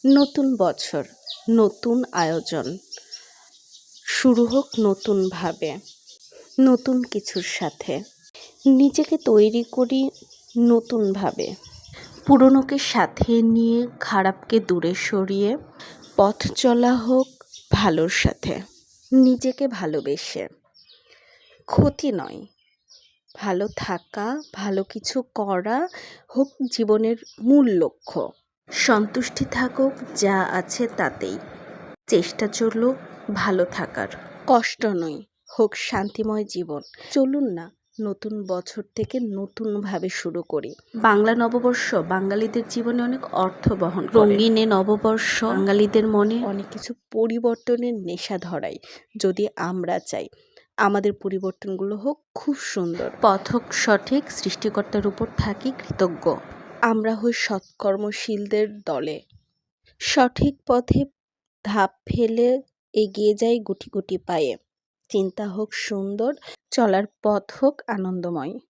নতুন বছর, নতুন আয়োজন, শুরু হোক নতুনভাবে, নতুন কিছুর সাথে। নিজেকে তৈরি করি নতুনভাবে, পুরনোকে সাথে নিয়ে, খারাপকে দূরে সরিয়ে পথ চলা হোক ভালোর সাথে। নিজেকে ভালোবেসে, ক্ষতি নয়, ভালো থাকা, ভালো কিছু করা হোক জীবনের মূল লক্ষ্য। সন্তুষ্টি থাকুক যা আছে তাতেই, চেষ্টা চলুক ভালো থাকার। কষ্ট নয়, হোক শান্তিময় জীবন। চলুন না নতুন বছর থেকে নতুনভাবে শুরু করি। বাংলা নববর্ষ বাঙালিদের জীবনে অনেক অর্থ বহন করে। রঙিনে নববর্ষ বাঙালিদের মনে অনেক কিছু পরিবর্তনের নেশা ধরায়। যদি আমরা চাই আমাদের পরিবর্তনগুলো হোক খুব সুন্দর, পথ হোক সঠিক, সৃষ্টিকর্তার উপর থাকি কৃতজ্ঞ। আমরা হই সৎকর্মশীলদের দলে, সঠিক পথে ধাপ ফেলে এগিয়ে যাই গুটি গুটি পায়ে। চিন্তা হোক সুন্দর, চলার পথ হোক আনন্দময়।